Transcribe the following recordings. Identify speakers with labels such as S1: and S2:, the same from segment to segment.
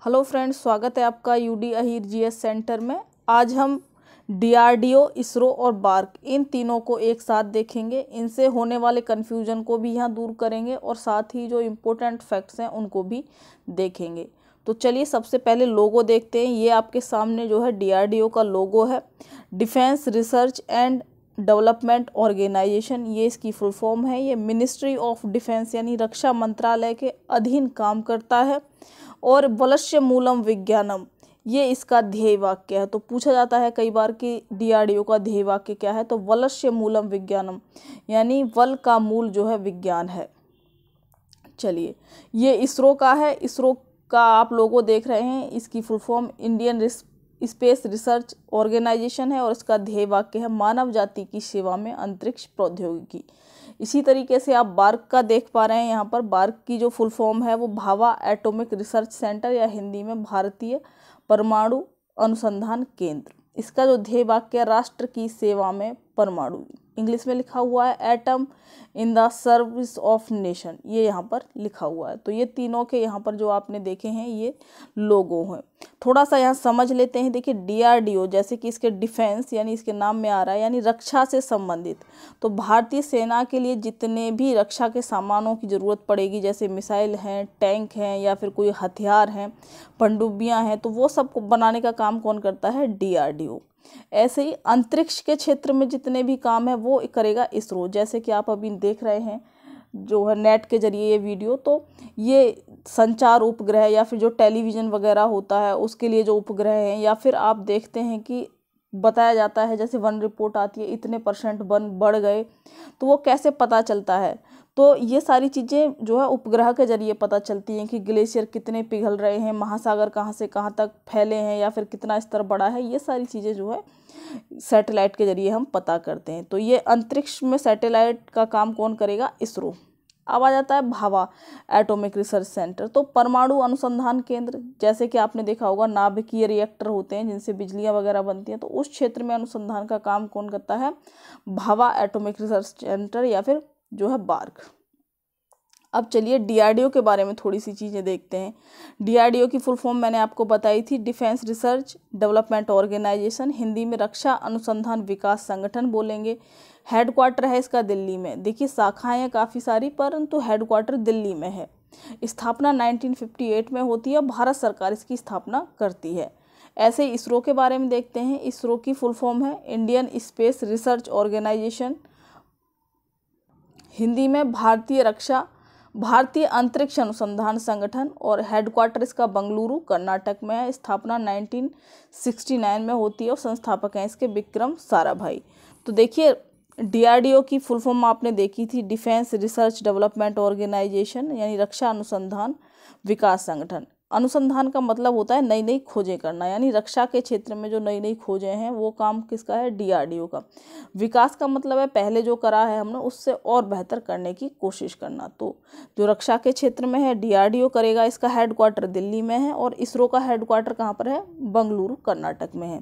S1: Hello friends, स्वागत है आपका यूडी अहीर जीएस सेंटर में। आज हम डीआरडीओ, इसरो और बार्क इन तीनों को एक साथ देखेंगे। इनसे होने वाले कन्फ्यूजन को भी यहाँ दूर करेंगे और साथ ही जो इम्पोर्टेंट फैक्ट्स हैं उनको भी देखेंगे। तो चलिए सबसे पहले लोगो देखते हैं। ये आपके सामने जो है डीआरडीओ का लोगो है, defence research and development organisation, ये इसकी फुल फॉर्म है। ये मिनिस्ट्री ऑफ डिफेंस यानी रक्षा मंत्रालय के अधीन काम करता है। और वलस्य मूलम विज्ञानम, ये इसका ध्येय वाक्य है। तो पूछा जाता है कई बार कि डीआरडीओ का ध्येय वाक्य क्या है, तो वलस्य मूलम विज्ञानम यानी वल का मूल जो है विज्ञान है। चलिए, ये इसरो का है। इसरो का आप लोगो देख रहे हैं, इसकी full form Indian space research organisation है और इसका ध्येय वाक्य है मानव जाति की सेवा में अंतरिक्ष प्रौद्योगिकी। इसी तरीके से आप बार्क का देख पा रहे हैं। यहाँ पर बार्क की जो फुल फॉर्म है वो भाभा एटॉमिक रिसर्च सेंटर या हिंदी में भारतीय परमाणु अनुसंधान केंद्र। इसका जो ध्येय वाक्य है राष्ट्र की सेवा में परमाणु, इंग्लिश में लिखा हुआ है atom in the service of nation, ये यहाँ पर लिखा हुआ है। तो ये तीनों के यहाँ पर जो आपने देखे हैं ये लोगो हैं। थोड़ा सा यहाँ समझ लेते हैं। देखिए डीआरडीओ, जैसे कि इसके डिफेंस यानी इसके नाम में आ रहा है यानी रक्षा से संबंधित। तो भारतीय सेना के लिए जितने भी रक्षा के सामानों की ज़रूरत पड़ेगी, जैसे मिसाइल हैं, टैंक हैं या फिर कोई हथियार हैं, पनडुब्बियाँ हैं, तो वो सब बनाने का काम कौन करता है? डीआरडीओ। ऐसे ही अंतरिक्ष के क्षेत्र में जितने भी काम है वो करेगा इसरो। जैसे कि आप अभी देख रहे हैं जो है नेट के जरिए ये वीडियो, तो ये संचार उपग्रह या फिर जो टेलीविज़न वगैरह होता है उसके लिए जो उपग्रह हैं, या फिर आप देखते हैं कि बताया जाता है जैसे वन रिपोर्ट आती है इतने % वन बढ़ गए, तो वो कैसे पता चलता है? तो ये सारी चीज़ें जो है उपग्रह के जरिए पता चलती हैं कि ग्लेशियर कितने पिघल रहे हैं, महासागर कहाँ से कहाँ तक फैले हैं या फिर कितना स्तर बढ़ा है। ये सारी चीज़ें जो है सैटेलाइट के जरिए हम पता करते हैं। तो ये अंतरिक्ष में सैटेलाइट का काम कौन करेगा? इसरो। अब आ जाता है भाभा एटॉमिक रिसर्च सेंटर, तो परमाणु अनुसंधान केंद्र। जैसे कि आपने देखा होगा नाभिकीय रिएक्टर होते हैं जिनसे बिजलियां वगैरह बनती हैं, तो उस क्षेत्र में अनुसंधान का काम कौन करता है? भाभा एटॉमिक रिसर्च सेंटर या फिर जो है बार्क। अब चलिए डीआरडीओ के बारे में थोड़ी सी चीज़ें देखते हैं। डीआरडीओ की फुल फॉर्म मैंने आपको बताई थी, defence research development organisation, Hindi में रक्षा अनुसंधान विकास संगठन बोलेंगे। हेडक्वार्टर है इसका दिल्ली में। देखिए शाखाएं हैं काफ़ी सारी, परंतु हेडक्वार्टर दिल्ली में है। स्थापना 1958 में होती है, भारत सरकार इसकी स्थापना करती है। ऐसे ही इसरो के बारे में देखते हैं। इसरो की फुल फॉर्म है Indian space research organisation, Hindi में भारतीय अंतरिक्ष अनुसंधान संगठन, और हेडक्वार्टर इसका बंगलुरु कर्नाटक में है। स्थापना 1969 में होती है और संस्थापक हैं इसके विक्रम साराभाई। तो देखिए डीआरडीओ की फुल फॉर्म आपने देखी थी, डिफेंस रिसर्च डेवलपमेंट ऑर्गेनाइजेशन यानी रक्षा अनुसंधान विकास संगठन। अनुसंधान का मतलब होता है नई नई खोजें करना, यानी रक्षा के क्षेत्र में जो नई नई खोजें हैं वो काम किसका है? डीआरडीओ का। विकास का मतलब है पहले जो करा है हमने उससे और बेहतर करने की कोशिश करना। तो जो रक्षा के क्षेत्र में है डीआरडीओ करेगा। इसका हेडक्वार्टर दिल्ली में है और इसरो का हेडक्वार्टर कहाँ पर है? बंगलुरु कर्नाटक में है।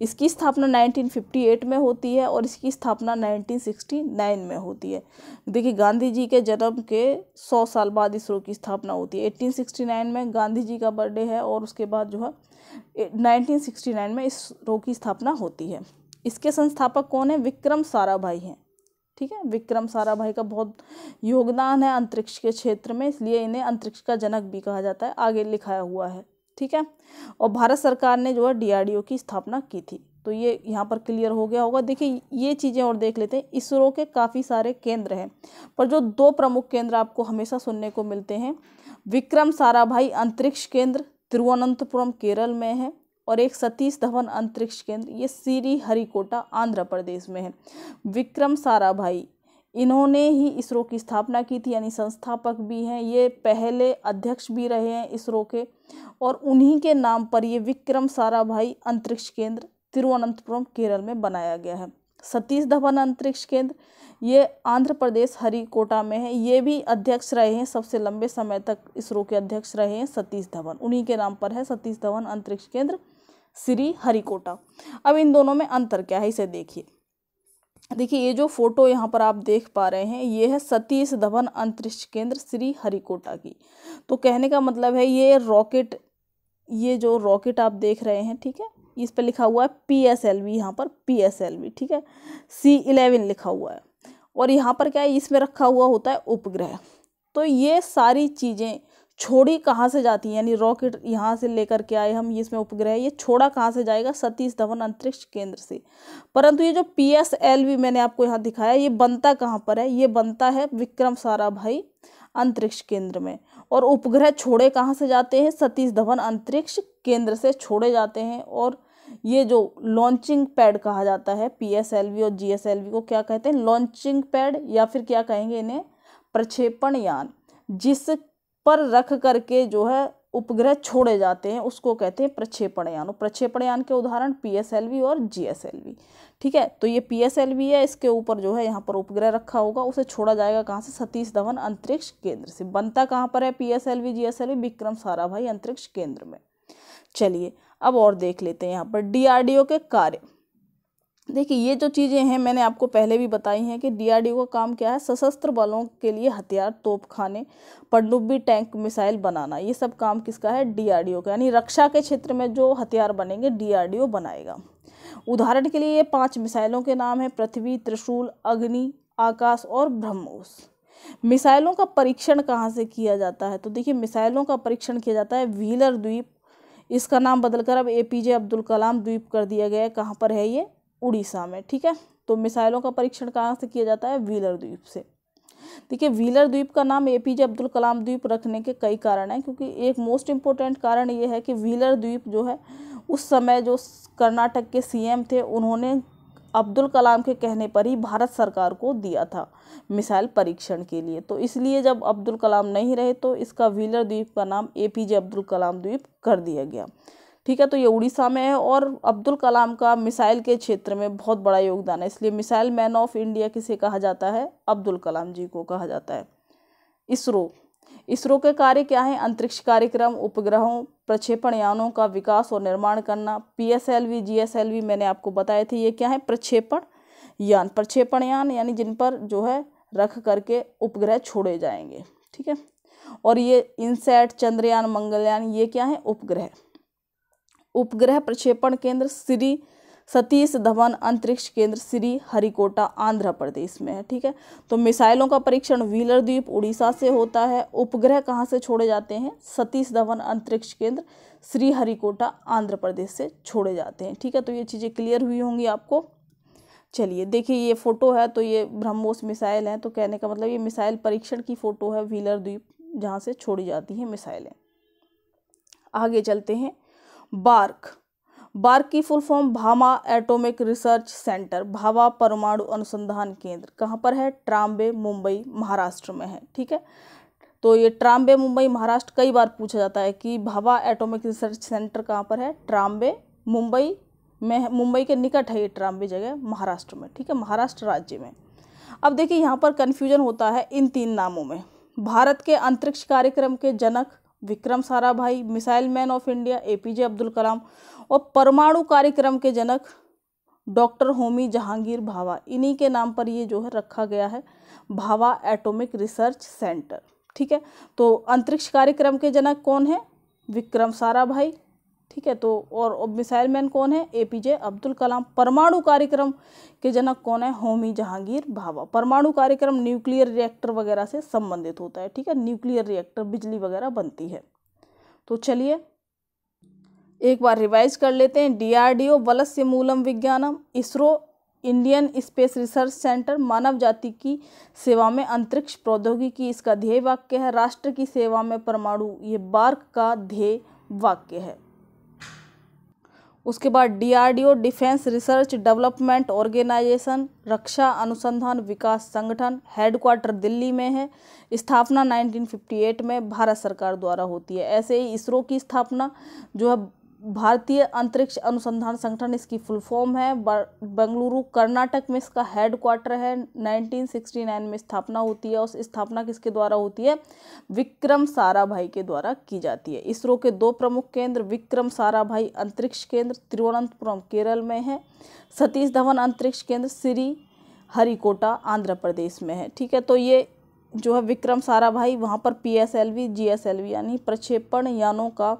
S1: इसकी स्थापना 1958 में होती है और इसकी स्थापना 1969 में होती है। देखिए गांधी जी के जन्म के 100 साल बाद इसरो की स्थापना होती है। 1869 में गांधी जी का बर्थडे है और उसके बाद जो है 1969 में इसरो की स्थापना होती है। इसके संस्थापक कौन है? विक्रम साराभाई हैं। ठीक है, विक्रम साराभाई का बहुत योगदान है अंतरिक्ष के क्षेत्र में, इसलिए इन्हें अंतरिक्ष का जनक भी कहा जाता है, आगे लिखाया हुआ है। ठीक है, और भारत सरकार ने जो है डीआरडीओ की स्थापना की थी। तो ये यहाँ पर क्लियर हो गया होगा। देखिए ये चीज़ें और देख लेते हैं। इसरो के काफ़ी सारे केंद्र हैं, पर जो 2 प्रमुख केंद्र आपको हमेशा सुनने को मिलते हैं, विक्रम साराभाई अंतरिक्ष केंद्र तिरुवनंतपुरम केरल में है, और एक सतीश धवन अंतरिक्ष केंद्र ये श्रीहरिकोटा आंध्र प्रदेश में है। विक्रम साराभाई इन्होंने ही इसरो की स्थापना की थी, यानी संस्थापक भी हैं, ये पहले अध्यक्ष भी रहे हैं इसरो के, और उन्हीं के नाम पर ये विक्रम साराभाई अंतरिक्ष केंद्र तिरुवनंतपुरम केरल में बनाया गया है। सतीश धवन अंतरिक्ष केंद्र ये आंध्र प्रदेश हरिकोटा में है। ये भी अध्यक्ष रहे हैं, सबसे लंबे समय तक इसरो के अध्यक्ष रहे हैं सतीश धवन, उन्हीं के नाम पर है सतीश धवन अंतरिक्ष केंद्र श्रीहरिकोटा। अब इन दोनों में अंतर क्या है इसे देखिए। देखिए ये जो फोटो यहाँ पर आप देख पा रहे हैं ये है सतीश धवन अंतरिक्ष केंद्र श्रीहरिकोटा की। तो कहने का मतलब है ये रॉकेट ये जो रॉकेट आप देख रहे हैं, ठीक है, इस पर लिखा हुआ है PSLV, यहाँ पर PSLV, ठीक है, C11 लिखा हुआ है। और यहाँ पर क्या है, इसमें रखा हुआ होता है उपग्रह। तो ये सारी चीज़ें छोड़ी कहाँ से जाती हैं, यानी रॉकेट यहाँ से लेकर के आए हम, इसमें उपग्रह, ये छोड़ा कहाँ से जाएगा, सतीश धवन अंतरिक्ष केंद्र से। परंतु ये जो PSLV मैंने आपको यहाँ दिखाया, ये बनता कहाँ पर है, ये बनता है विक्रम साराभाई अंतरिक्ष केंद्र में। और उपग्रह छोड़े कहाँ से जाते हैं, सतीश धवन अंतरिक्ष केंद्र से छोड़े जाते हैं। और ये जो लॉन्चिंग पैड कहा जाता है, PSLV और GSLV को क्या कहते हैं, लॉन्चिंग पैड, या फिर क्या कहेंगे इन्हें, प्रक्षेपण यान, जिस पर रख करके जो है उपग्रह छोड़े जाते हैं उसको कहते हैं प्रक्षेपण यान। प्रक्षेपण यान के उदाहरण PSLV और GSLV, ठीक है। तो ये PSLV है, इसके ऊपर जो है यहाँ पर उपग्रह रखा होगा, उसे छोड़ा जाएगा कहाँ से, सतीश धवन अंतरिक्ष केंद्र से। बनता कहाँ पर है PSLV GSLV, विक्रम साराभाई अंतरिक्ष केंद्र में। चलिए अब और देख लेते हैं यहाँ पर DRDO के कार्य। देखिए ये जो चीज़ें हैं मैंने आपको पहले भी बताई हैं कि DRDO का काम क्या है, सशस्त्र बलों के लिए हथियार, तोपखाने, पनडुब्बी, टैंक, मिसाइल बनाना, ये सब काम किसका है, DRDO का। यानी रक्षा के क्षेत्र में जो हथियार बनेंगे DRDO बनाएगा। उदाहरण के लिए ये 5 मिसाइलों के नाम हैं, पृथ्वी, त्रिशूल, अग्नि, आकाश और ब्रह्मोस। मिसाइलों का परीक्षण कहाँ से किया जाता है, तो देखिए मिसाइलों का परीक्षण किया जाता है व्हीलर द्वीप, इसका नाम बदलकर अब APJ अब्दुल कलाम द्वीप कर दिया गया है। कहाँ पर है ये, उड़ीसा में, ठीक है। तो मिसाइलों का परीक्षण कहाँ से किया जाता है, व्हीलर द्वीप से। देखिए व्हीलर द्वीप का नाम APJ अब्दुल कलाम द्वीप रखने के कई कारण हैं, क्योंकि एक मोस्ट इम्पोर्टेंट कारण ये है कि व्हीलर द्वीप जो है उस समय जो कर्नाटक के CM थे उन्होंने अब्दुल कलाम के कहने पर ही भारत सरकार को दिया था मिसाइल परीक्षण के लिए। तो इसलिए जब अब्दुल कलाम नहीं रहे तो इसका व्हीलर द्वीप का नाम APJ अब्दुल कलाम द्वीप कर दिया गया, ठीक है। तो ये उड़ीसा में है और अब्दुल कलाम का मिसाइल के क्षेत्र में बहुत बड़ा योगदान है, इसलिए मिसाइल मैन ऑफ इंडिया किसे कहा जाता है, अब्दुल कलाम जी को कहा जाता है। इसरो के कार्य क्या है, अंतरिक्ष कार्यक्रम, उपग्रहों, प्रक्षेपण यानों का विकास और निर्माण करना। PSLV GSLV मैंने आपको बताए थे, ये क्या है, प्रक्षेपण यान। प्रक्षेपण यान यानी जिन पर जो है रख करके उपग्रह छोड़े जाएंगे, ठीक है। और ये इनसैट, चंद्रयान, मंगलयान, ये क्या है, उपग्रह। उपग्रह प्रक्षेपण केंद्र श्री सतीश धवन अंतरिक्ष केंद्र श्री हरिकोटा आंध्र प्रदेश में है, ठीक है। तो मिसाइलों का परीक्षण व्हीलर द्वीप उड़ीसा से होता है। उपग्रह कहाँ से छोड़े जाते हैं, सतीश धवन अंतरिक्ष केंद्र श्री हरिकोटा आंध्र प्रदेश से छोड़े जाते हैं, ठीक है। तो ये चीज़ें क्लियर हुई होंगी आपको। चलिए देखिए ये फोटो है, तो ये ब्रह्मोस मिसाइल है, तो कहने का मतलब ये मिसाइल परीक्षण की फोटो है, व्हीलर द्वीप जहाँ से छोड़ी जाती हैं मिसाइलें। आगे चलते हैं, बार्क की full form Bhabha atomic research centre, Bhabha परमाणु अनुसंधान केंद्र कहाँ पर है, ट्राम्बे, मुंबई, महाराष्ट्र में है, ठीक है। तो ये ट्राम्बे, मुंबई, महाराष्ट्र कई बार पूछा जाता है कि भाभा एटॉमिक रिसर्च सेंटर कहाँ पर है, ट्राम्बे, मुंबई में, मुंबई के निकट है ये ट्राम्बे जगह, महाराष्ट्र में, ठीक है, महाराष्ट्र राज्य में। अब देखिए यहाँ पर कन्फ्यूजन होता है इन 3 नामों में। भारत के अंतरिक्ष कार्यक्रम के जनक Vikram Sarabhai, missile man of India APJ Abdul Kalam, और परमाणु कार्यक्रम के जनक डॉक्टर होमी जहांगीर भाभा, इन्हीं के नाम पर ये जो है रखा गया है भाभा एटॉमिक रिसर्च सेंटर, ठीक है। तो अंतरिक्ष कार्यक्रम के जनक कौन है, विक्रम साराभाई, ठीक है। तो और मिसाइल मैन कौन है, APJ अब्दुल कलाम। परमाणु कार्यक्रम के जनक कौन है, होमी जहांगीर भाभा। परमाणु कार्यक्रम न्यूक्लियर रिएक्टर वगैरह से संबंधित होता है, ठीक है, न्यूक्लियर रिएक्टर, बिजली वगैरह बनती है। तो चलिए एक बार रिवाइज कर लेते हैं। DRDO वलस्य मूलम विज्ञानम, ISRO Indian space research centre मानव जाति की सेवा में अंतरिक्ष प्रौद्योगिकी इसका ध्येय वाक्य है। राष्ट्र की सेवा में परमाणु, ये बार्क का ध्येय वाक्य है। उसके बाद DRDO defence research development organisation, रक्षा अनुसंधान विकास संगठन, हेडक्वार्टर दिल्ली में है। स्थापना 1958 में भारत सरकार द्वारा होती है। ऐसे ही इसरो की स्थापना जो है भारतीय अंतरिक्ष अनुसंधान संगठन, इसकी फुल फॉर्म है। बेंगलुरु कर्नाटक में इसका हेडक्वार्टर है। 1969 में स्थापना होती है। उस स्थापना किसके द्वारा होती है, विक्रम साराभाई के द्वारा की जाती है। इसरो के 2 प्रमुख केंद्र, विक्रम साराभाई अंतरिक्ष केंद्र तिरुवनंतपुरम केरल में है। सतीश धवन अंतरिक्ष केंद्र श्री हरिकोटा आंध्र प्रदेश में है, ठीक है। तो ये जो है विक्रम साराभाई, वहाँ पर PSLV GSLV यानी प्रक्षेपण यानों का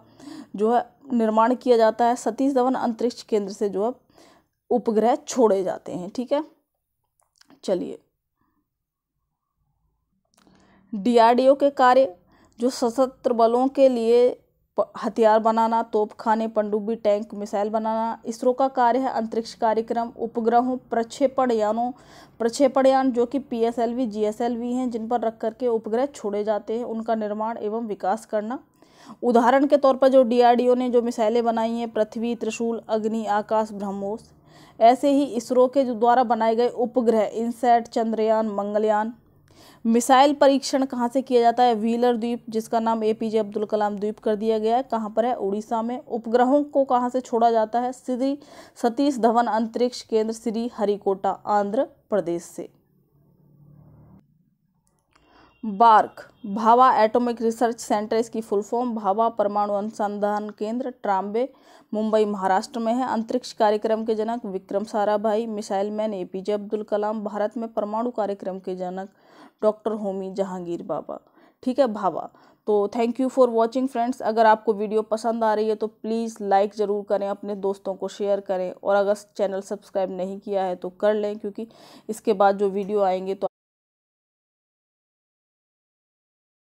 S1: जो है निर्माण किया जाता है। सतीश धवन अंतरिक्ष केंद्र से जो है उपग्रह छोड़े जाते हैं। ठीक है, चलिए डीआरडीओ के कार्य जो सशस्त्र बलों के लिए हथियार बनाना, तोपखाने, पनडुब्बी, टैंक, मिसाइल बनाना। इसरो का कार्य है अंतरिक्ष कार्यक्रम, उपग्रहों, प्रक्षेपण यान जो कि PSLV, GSLV हैं जिन पर रख करके उपग्रह छोड़े जाते हैं, उनका निर्माण एवं विकास करना। उदाहरण के तौर पर जो DRDO ने जो मिसाइलें बनाई हैं, पृथ्वी, त्रिशूल, अग्नि, आकाश, ब्रह्मोस। ऐसे ही इसरो के जो द्वारा बनाए गए उपग्रह इनसैट, चंद्रयान, मंगलयान। मिसाइल परीक्षण कहाँ से किया जाता है? व्हीलर द्वीप, जिसका नाम APJ अब्दुल कलाम द्वीप कर दिया गया है। कहाँ पर है? उड़ीसा में। उपग्रहों को कहाँ से छोड़ा जाता है? श्री सतीश धवन अंतरिक्ष केंद्र, श्री हरिकोटा, आंध्र प्रदेश से। BARC, Bhabha atomic research centre, इसकी फुल फॉर्म भाभा परमाणु अनुसंधान केंद्र, ट्राम्बे, मुंबई, महाराष्ट्र में है। अंतरिक्ष कार्यक्रम के जनक Vikram Sarabhai, missile man APJ Abdul Kalam. Bharat में परमाणु कार्यक्रम के जनक डॉक्टर होमी जहांगीर बाबा। ठीक है, भाभा। तो thank you for watching friends. अगर आपको वीडियो पसंद आ रही है तो प्लीज़ लाइक ज़रूर करें, अपने दोस्तों को शेयर करें, और अगर चैनल सब्सक्राइब नहीं किया है तो कर लें, क्योंकि इसके बाद जो वीडियो आएंगे तो